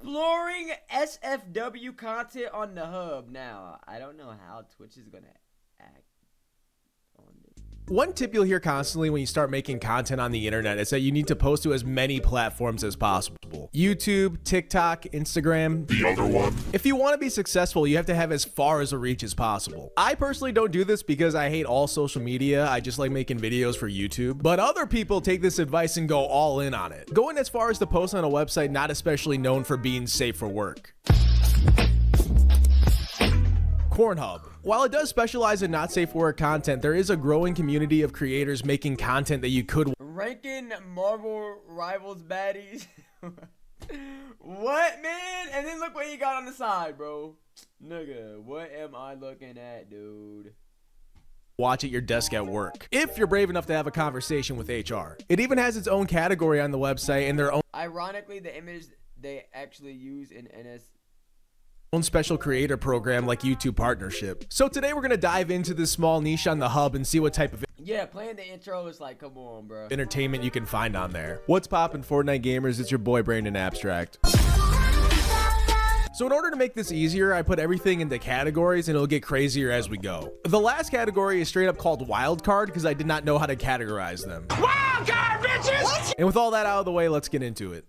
exploring SFW content on the hub. Now, I don't know how Twitch is gonna act on this. One tip you'll hear constantly when you start making content on the internet is that you need to post to as many platforms as possible. YouTube, TikTok, Instagram. The other one. If you want to be successful, you have to have as far as a reach as possible. I personally don't do this because I hate all social media. I just like making videos for YouTube. But other people take this advice and go all in on it, going as far as to post on a website not especially known for being safe for work. Pornhub. While it does specialize in not safe for work content, there is a growing community of creators making content that you could ranking Marvel Rivals baddies. What, man? And then look what he got on the side, bro. Nigga, what am I looking at, dude? Watch at your desk at work, if you're brave enough to have a conversation with HR. It even has its own category on the website and their own Ironically, the image they actually use in own special creator program like YouTube Partnership. So today we're gonna dive into this small niche on the hub and see what type of playing the intro is like, come on, bro. entertainment you can find on there. What's poppin', Fortnite gamers? It's your boy Brandon Abstract. So in order to make this easier, I put everything into categories and it'll get crazier as we go. The last category is straight up called wildcard because I did not know how to categorize them. Wildcard, bitches! What? And with all that out of the way, let's get into it.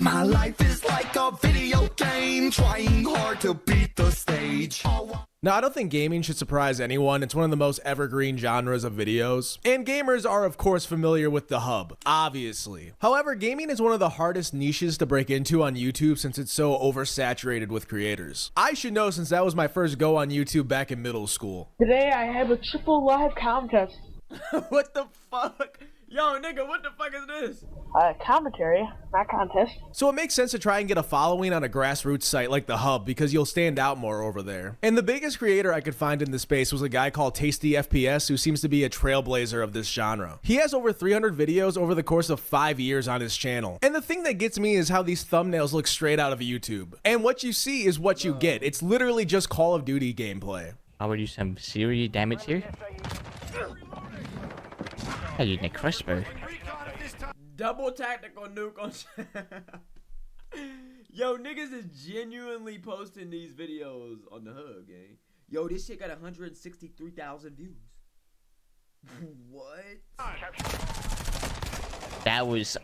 My life is like a video game, trying hard to beat the stage. Now, I don't think gaming should surprise anyone. It's one of the most evergreen genres of videos. And gamers are, of course, familiar with the hub, obviously. However, gaming is one of the hardest niches to break into on YouTube since it's so oversaturated with creators. I should know since that was my first go on YouTube back in middle school. Today I have a triple live contest. What the fuck? Yo, nigga, what the fuck is this? Commentary, not contest. So it makes sense to try and get a following on a grassroots site like the hub because you'll stand out more over there. And the biggest creator I could find in this space was a guy called Tasty FPS who seems to be a trailblazer of this genre. He has over 300 videos over the course of 5 years on his channel. And the thing that gets me is how these thumbnails look straight out of YouTube. And what you see is what you get. It's literally just Call of Duty gameplay. I will do some serious damage here. Hey, you need a crossbow. Double tactical nuke on. Yo, niggas is genuinely posting these videos on the hub, gang. Yo, this shit got 163,000 views. What? That was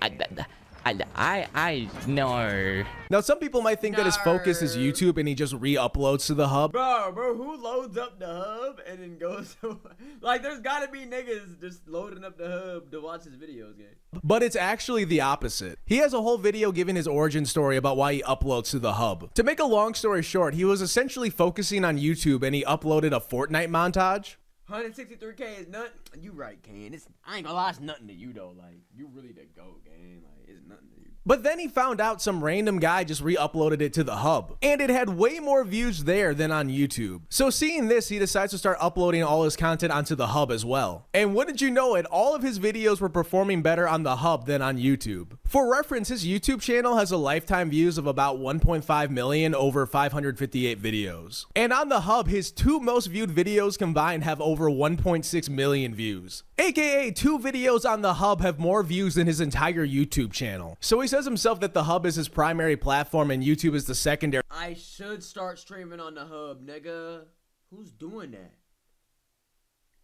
I know. Now, some people might think that his focus is YouTube and he just re-uploads to the hub. Bro, who loads up the hub and then goes to... Like, there's gotta be niggas just loading up the hub to watch his videos, gang. But it's actually the opposite. He has a whole video giving his origin story about why he uploads to the hub. To make a long story short, he was essentially focusing on YouTube and he uploaded a Fortnite montage. 163K is nothing. You right, Kane. I ain't gonna lie, it's nothing to you though. Like, you really the GOAT, gang. Like, it's nothing to you. But then he found out some random guy just re-uploaded it to the hub. And it had way more views there than on YouTube. So seeing this, he decides to start uploading all his content onto the hub as well. And wouldn't you know it, all of his videos were performing better on the hub than on YouTube. For reference, his YouTube channel has a lifetime views of about 1.5 million over 558 videos. And on the hub, his 2 most viewed videos combined have over 1.6 million views. AKA 2 videos on the hub have more views than his entire YouTube channel. So he says himself that the hub is his primary platform and YouTube is the secondary. I should start streaming on the hub, nigga. Who's doing that?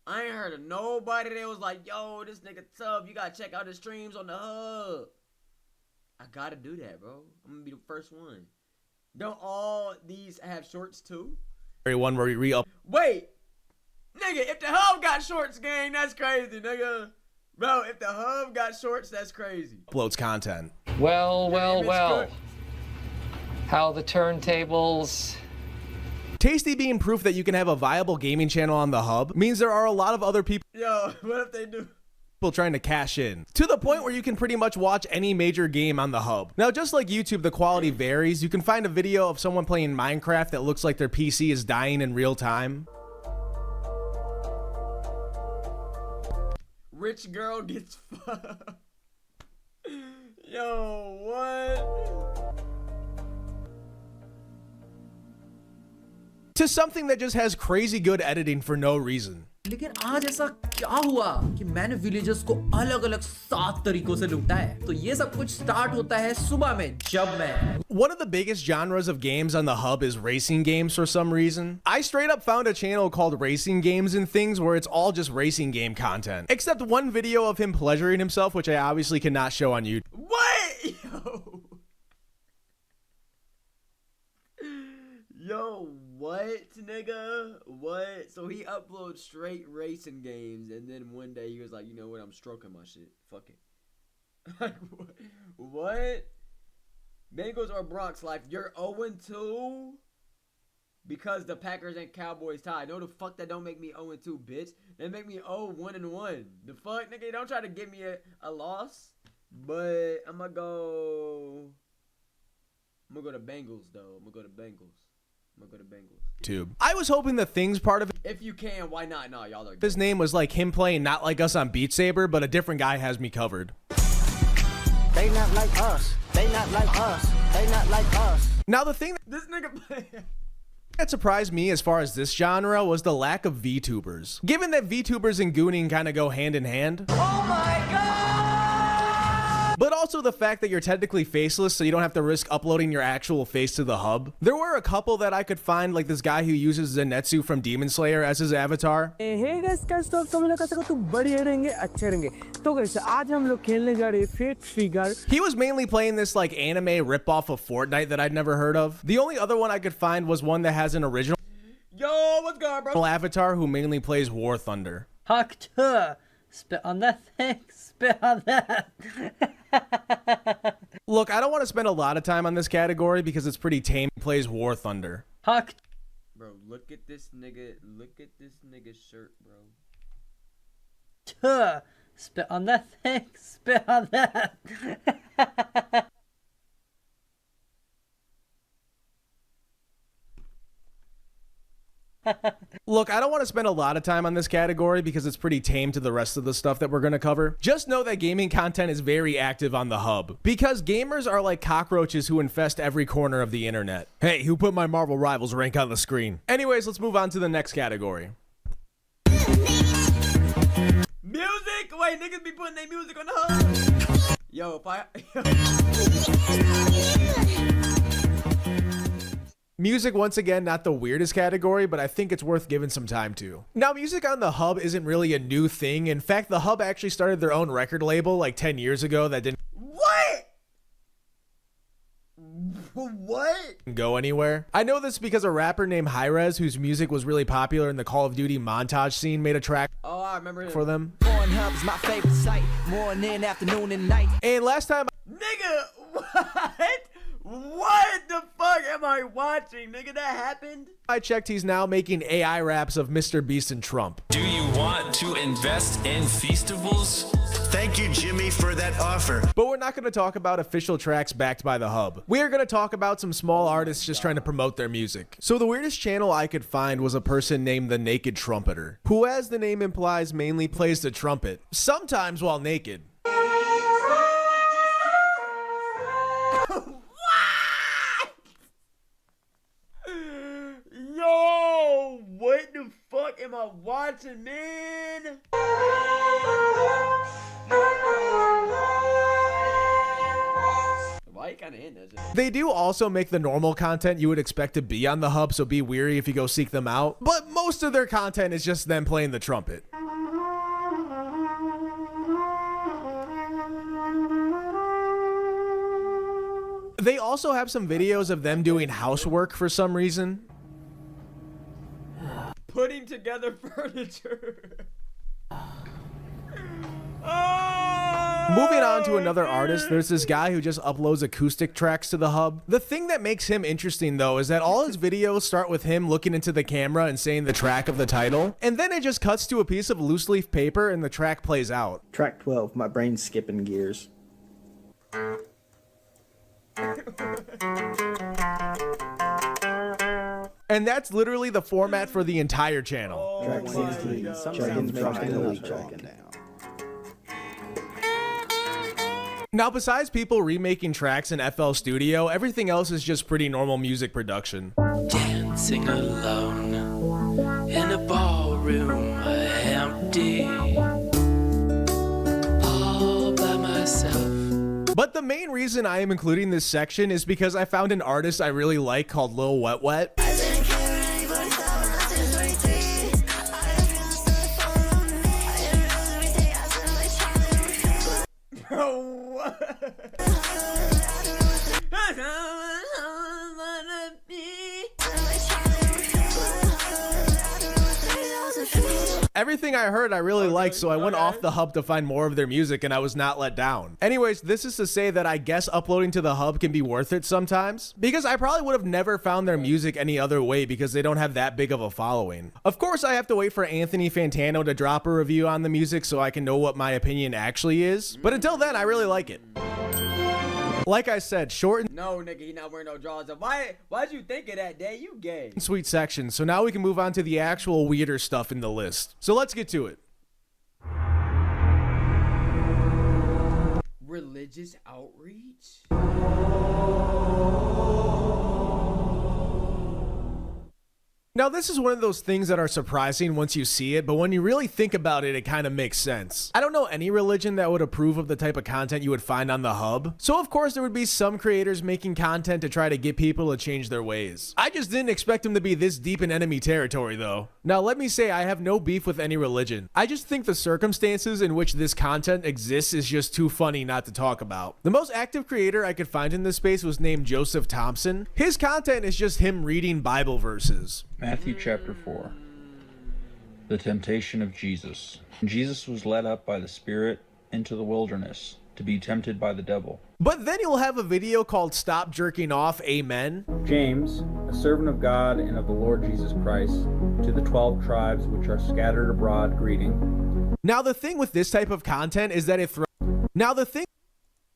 I ain't heard of nobody that was like, yo, this nigga tough. You gotta check out his streams on the hub. I gotta do that, bro. I'm gonna be the first one. Don't all these have shorts too? One where he Wait, nigga, if the hub got shorts, gang, that's crazy, nigga. Bro, if the hub got shorts, that's crazy. uploads content. Well. How the turntables... Tasty being proof that you can have a viable gaming channel on the hub means there are a lot of other people Yo, what if they do? trying to cash in, to the point where you can pretty much watch any major game on the hub. Now, just like YouTube, the quality varies. You can find a video of someone playing Minecraft that looks like their PC is dying in real time. Rich girl gets fucked. Yo, what? To something that just has crazy good editing for no reason. लेकिन आज ऐसा क्या हुआ कि मैंने villagers को अलग अलग 7 तरीकों से लूटा है। तो ये सब कुछ स्टार्ट होता है सुबह में जब मैं One of the biggest genres of games on the hub is racing games for some reason. I straight up found a channel called Racing Games and Things where it's all just racing game content. Except one video of him pleasuring himself, which I obviously cannot show on YouTube. What? Yo, what, nigga? What? So he uploads straight racing games, and then one day he was like, you know what? I'm stroking my shit. Fuck it. Like, what? Bengals or Bronx life? You're 0-2 because the Packers and Cowboys tied. No, the fuck that don't make me 0-2, bitch. They make me 0-1-1. The fuck, nigga? Don't try to give me a loss. But I'm gonna go to Bengals though. I'm gonna go to Bengals. Tube. I was hoping the Things part of If you can, why not? No, y'all are good. his name was like him playing Not Like Us on Beat Saber, but a different guy has me covered. They not like us. They not like us. They not like us. Now the thing This nigga that surprised me as far as this genre was the lack of VTubers. Given that VTubers and gooning kind of go hand in hand. Oh my god! But also the fact that you're technically faceless, so you don't have to risk uploading your actual face to the hub. There were a couple that I could find, like this guy who uses Zenitsu from Demon Slayer as his avatar. Hey guys, कैसे तो सब लोग कैसे तो बढ़िया रहेंगे, अच्छे रहेंगे. तो guys, आज हम लोग खेलने जा रहे हैं Fate Figure. He was mainly playing this like anime ripoff of Fortnite that I'd never heard of. The only other one I could find was one that has an original Yo, what's good, bro? avatar who mainly plays War Thunder. Hector, spit on that thing, spit on that. Look, I don't want to spend a lot of time on this category because it's pretty tame. He plays War Thunder. Bro, look at this nigga. Look at this nigga's shirt, bro. Spit on that thing, spit on that. Look, I don't want to spend a lot of time on this category because it's pretty tame to the rest of the stuff that we're going to cover. Just know that gaming content is very active on the hub because gamers are like cockroaches who infest every corner of the internet. Hey, who put my Marvel Rivals rank on the screen? Anyways, let's move on to the next category. Music? Wait, niggas be putting their music on the hub? Yo, if I... Music, once again, not the weirdest category, but I think it's worth giving some time to. Now, music on the hub isn't really a new thing. In fact, the hub actually started their own record label like 10 years ago that didn't go anywhere. I know this because a rapper named Hi-Rez, whose music was really popular in the Call of Duty montage scene, made a track I remember him. for them. Pornhub is my favorite site. Morning, afternoon, and night. And last time Nigga, what? What the fuck am I watching, nigga? That happened? I checked, he's now making AI raps of Mr. Beast and Trump. Do you want to invest in festivals? Thank you, Jimmy, for that offer. But we're not going to talk about official tracks backed by the hub. We are going to talk about some small artists just trying to promote their music. So the weirdest channel I could find was a person named The Naked Trumpeter, who, as the name implies, mainly plays the trumpet, sometimes while naked. Yo, what the fuck am I watching, man? Why you kind of in that shit? They do also make the normal content you would expect to be on the hub, so be weary if you go seek them out. But most of their content is just them playing the trumpet. They also have some videos of them doing housework for some reason. Putting together furniture. Moving on to another artist, there's this guy who just uploads acoustic tracks to the hub. The thing that makes him interesting, though, is that all his videos start with him looking into the camera and saying the track of the title, and then it just cuts to a piece of loose leaf paper and the track plays out. Track 12, my brain's skipping gears. And that's literally the format for the entire channel. Track 16, Juggins trying to leak down. Now, besides people remaking tracks in FL Studio, everything else is just pretty normal music production. Dancing alone in a ballroom ahead. empty, all by myself. But the main reason I am including this section is because I found an artist I really like called Lil Wet Wet. Everything I heard I really liked, so I went off the hub to find more of their music and I was not let down. Anyways, this is to say that I guess uploading to the hub can be worth it sometimes, because I probably would have never found their music any other way because they don't have that big of a following. Of course, I have to wait for Anthony Fantano to drop a review on the music so I can know what my opinion actually is, but until then, I really like it. Like I said, short and no, nigga, he not wearing no drawers. Why'd you think of that, Day? You gay. sweet section, so now we can move on to the actual weirder stuff in the list. So let's get to it. Religious outreach? Now, this is one of those things that are surprising once you see it, but when you really think about it, it kind of makes sense. I don't know any religion that would approve of the type of content you would find on the hub, so of course there would be some creators making content to try to get people to change their ways. I just didn't expect them to be this deep in enemy territory though. Now let me say I have no beef with any religion. I just think the circumstances in which this content exists is just too funny not to talk about. The most active creator I could find in this space was named Joseph Thompson. His content is just him reading Bible verses. Matthew chapter 4. The temptation of Jesus. Jesus was led up by the Spirit into the wilderness to be tempted by the devil. But then you'll have a video called Stop Jerking Off, Amen. James, a servant of God and of the Lord Jesus Christ, to the 12 tribes which are scattered abroad, greeting. Now the thing with this type of content is that it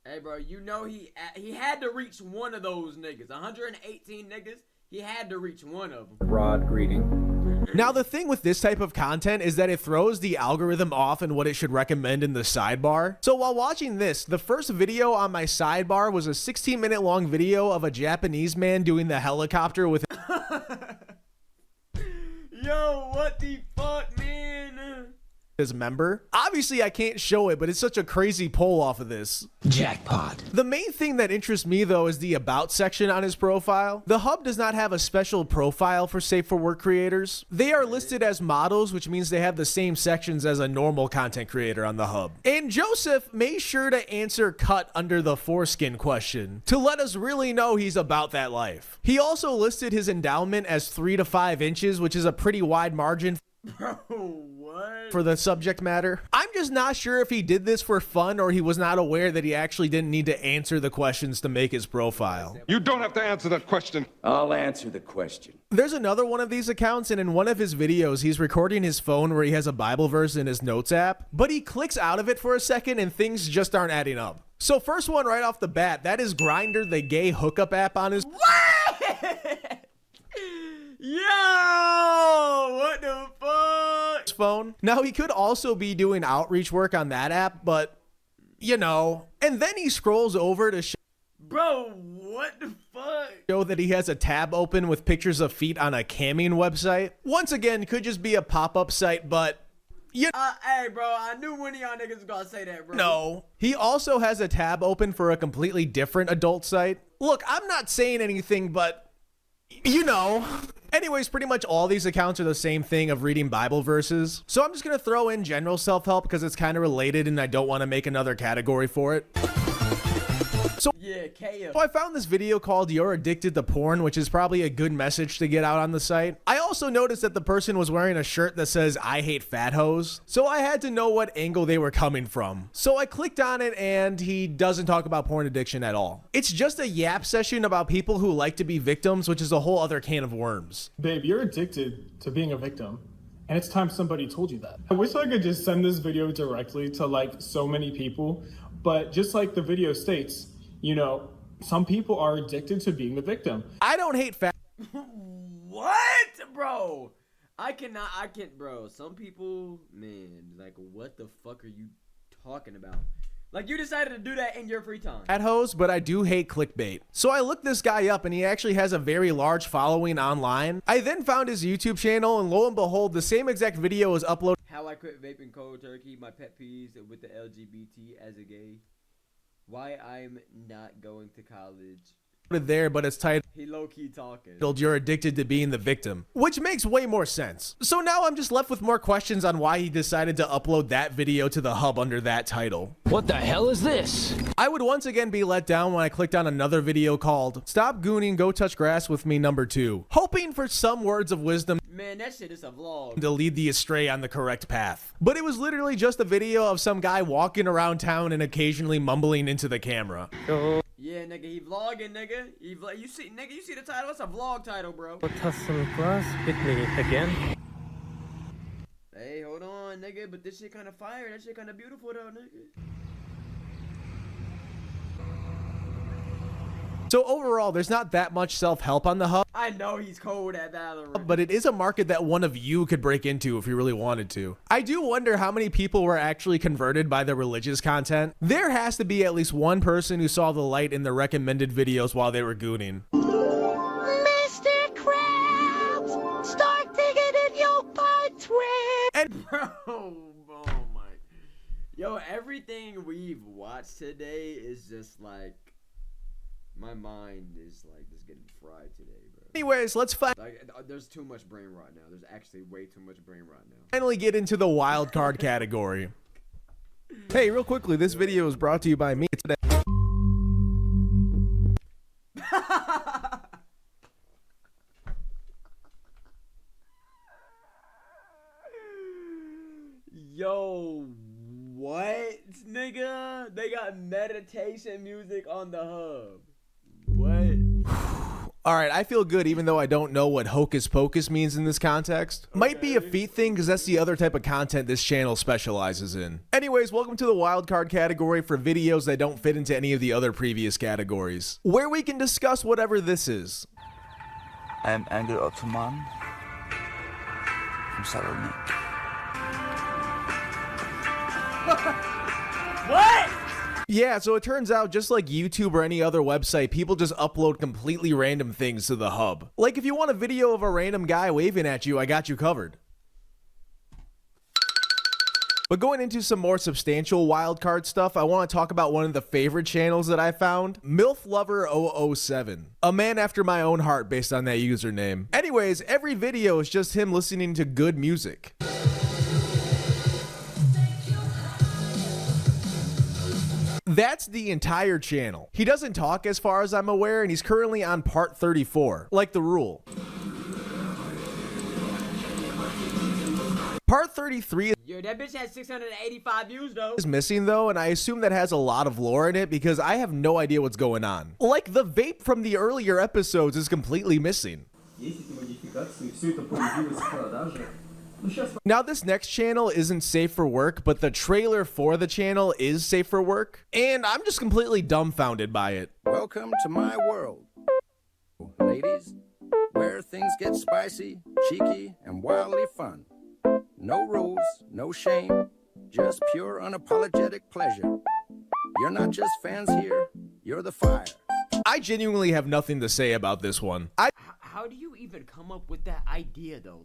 Hey bro, you know he had to reach one of those niggas. 118 niggas. He had to reach one of them. Broad greeting. Now the thing with this type of content is that it throws the algorithm off in what it should recommend in the sidebar. So while watching this, the first video on my sidebar was a 16-minute long video of a Japanese man doing the helicopter with Yo, what the fuck, man? his member. Obviously I can't show it, but it's such a crazy pull off of this. Jackpot. The main thing that interests me though is the about section on his profile. The hub does not have a special profile for safe for work creators. They are listed as models, which means they have the same sections as a normal content creator on the hub. And Joseph made sure to answer cut under the foreskin question to let us really know he's about that life. He also listed his endowment as 3 to 5 inches, which is a pretty wide margin. Bro, what? For the subject matter. I'm just not sure if he did this for fun or he was not aware that he actually didn't need to answer the questions to make his profile. You don't have to answer that question. I'll answer the question. There's another one of these accounts, and in one of his videos, he's recording his phone where he has a Bible verse in his notes app, but he clicks out of it for a second and things just aren't adding up. So first one right off the bat, that is Grindr, the gay hookup app on his Yo, what the fuck? Phone. Now he could also be doing outreach work on that app, but you know. And then he scrolls over to bro, what the fuck? Show that he has a tab open with pictures of feet on a camming website. Once again, could just be a pop-up site, but hey bro, I knew one of y'all niggas was gonna say that, bro. No. He also has a tab open for a completely different adult site. Look, I'm not saying anything, but you know. Anyways, pretty much all these accounts are the same thing of reading Bible verses. So I'm just gonna throw in general self-help because it's kind of related and I don't want to make another category for it. So I found this video called You're Addicted to Porn, which is probably a good message to get out on the site. I also noticed that the person was wearing a shirt that says I hate fat hoes. So I had to know what angle they were coming from. So I clicked on it and he doesn't talk about porn addiction at all. It's just a yap session about people who like to be victims, which is a whole other can of worms. Babe, you're addicted to being a victim. And it's time somebody told you that. I wish I could just send this video directly to like so many people, but just like the video states, you know, some people are addicted to being the victim. I don't hate fat. What, bro? I can't, bro. Some people, man, like, what the fuck are you talking about? Like, you decided to do that in your free time. At host, but I do hate clickbait. So I looked this guy up and he actually has a very large following online. I then found his YouTube channel and lo and behold, the same exact video was uploaded. How I quit vaping cold turkey, my pet peeves with the LGBT as a gay. Why I'm not going to college. There, but it's titled He low-key talking. You're Addicted to Being the Victim, which makes way more sense. So now I'm just left with more questions on why he decided to upload that video to the hub under that title. What the hell is this? I would once again be let down when I clicked on another video called Stop Gooning, Go Touch Grass With Me #2, hoping for some words of wisdom Man, that shit is a vlog. to lead the astray on the correct path. But it was literally just a video of some guy walking around town and occasionally mumbling into the camera. Yeah, nigga, he vlogging, nigga. You see the title? It's a vlog title, bro. Touch some grass with me again. Hey, hold on, nigga, but this shit kind of fire. That shit kind of beautiful, though, nigga. So overall, there's not that much self-help on the hub. I know he's cold at Valorant. But it is a market that one of you could break into if you really wanted to. I do wonder how many people were actually converted by the religious content. There has to be at least one person who saw the light in the recommended videos while they were gooning. Mr. Krabs, start digging in your butt, And Bro, oh my. Yo, everything we've watched today is just like, my mind is like just getting fried today, bro. Anyways, let's there's too much brain rot now. There's actually way too much brain rot now. finally get into the wild card category. Hey, real quickly, this video is brought to you by me today. Yo, what, nigga? They got meditation music on the hub. What? All right, I feel good even though I don't know what hocus pocus means in this context. Might be a feet thing because that's the other type of content this channel specializes in. Anyways, welcome to the wildcard category for videos that don't fit into any of the other previous categories, where we can discuss whatever this is. I am Angry Ottoman from Salonique. What? Yeah, so it turns out just like YouTube or any other website, people just upload completely random things to the hub. Like if you want a video of a random guy waving at you, I got you covered. But going into some more substantial wildcard stuff, I want to talk about one of the favorite channels that I found, MILF Lover 007. A man after my own heart based on that username. Anyways, every video is just him listening to good music. That's the entire channel. He doesn't talk as far as I'm aware, and he's currently on part 34, like the rule. Part 33 Yo, that bitch has 685 views though. is missing though, and I assume that has a lot of lore in it because I have no idea what's going on. Like the vape from the earlier episodes is completely missing. Now this next channel isn't safe for work, but the trailer for the channel is safe for work, and I'm just completely dumbfounded by it. Welcome to my world, ladies, where things get spicy, cheeky, and wildly fun. No rules, no shame, just pure unapologetic pleasure. You're not just fans here, you're the fire. I genuinely have nothing to say about this one. How do you even come up with that idea though?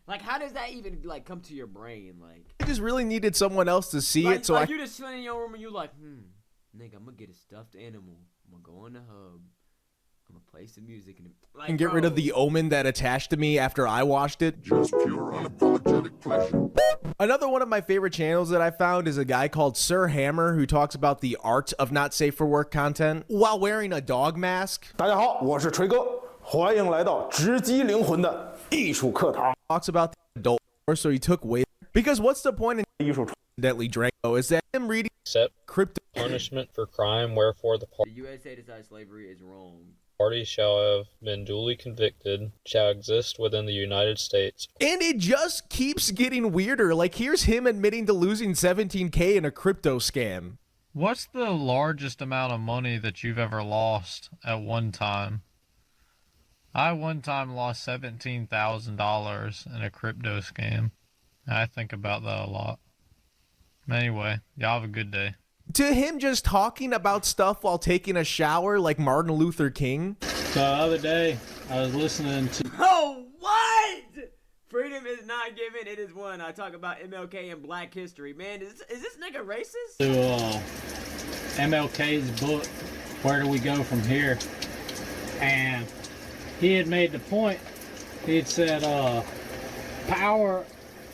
How does that even like come to your brain? Like, I just really needed someone else to see it, so like you just sitting in your room and you like, nigga, I'm gonna get a stuffed animal. I'm gonna go on the hub. I'm gonna play some music and get rid of the omen that attached to me after I watched it. Just pure unapologetic pleasure. Another one of my favorite channels that I found is a guy called Sir Hammer who talks about the art of not safe for work content while wearing a dog mask. 大家好，我是锤哥，欢迎来到直击灵魂的艺术课堂。 Talks about the adult so he took weight because what's the point in accidentally drank is that him reading Except crypto punishment for crime, wherefore the The USA decides slavery is wrong. party shall have been duly convicted, shall exist within the United States. And it just keeps getting weirder. Like here's him admitting to losing 17K in a crypto scam. What's the largest amount of money that you've ever lost at one time? I one time lost $17,000 in a crypto scam. I think about that a lot. Anyway, y'all have a good day. To him just talking about stuff while taking a shower like Martin Luther King. The other day, I was listening to... Oh, what? Freedom is not given, it is won. I talk about MLK and Black history. Man, is this nigga racist? To MLK's book, Where Do We Go From Here? And he had made the point, he had said, power,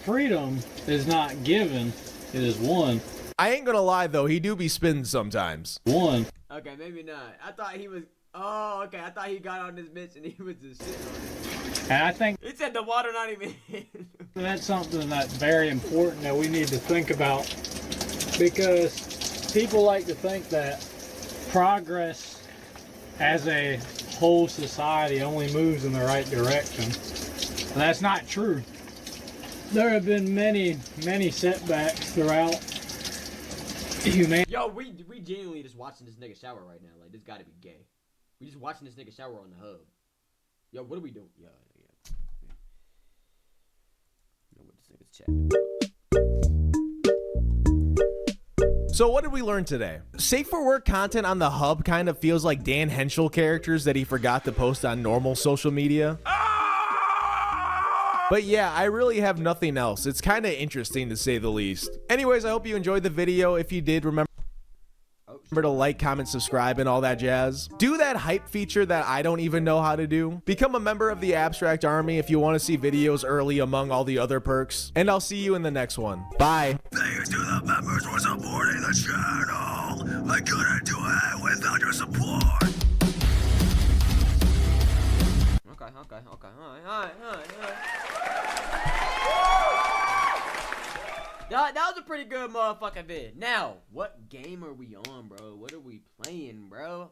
freedom is not given, it is won. I ain't gonna lie though, he do be spinning sometimes. One. Okay, maybe not. I thought he was... Oh, okay. I thought he got on this bitch and he was just shitting on it. And I think he said the water not even in. That's something that's very important that we need to think about, because people like to think that progress as a whole society only moves in the right direction. And that's not true. There have been many setbacks throughout humanity. Yo, we genuinely just watching this nigga shower right now. Like, this gotta be gay. We just watching this nigga shower on the hub. Yo, what are we doing? Yeah. Know what this nigga's chat. So what did we learn today? Safe for work content on the hub kind of feels like Dan Henschel characters that he forgot to post on normal social media. But yeah, I really have nothing else. It's kind of interesting to say the least. Anyways, I hope you enjoyed the video. If you did, remember to like, comment, subscribe, and all that jazz. Do that hype feature that I don't even know how to do. Become a member of the Abstract Army if you want to see videos early among all the other perks. And I'll see you in the next one. Bye. Thanks to the members for supporting the channel. I couldn't do it without your support. Okay. All right. That was a pretty good motherfucking vid. Now, what game are we on, bro? What are we playing, bro?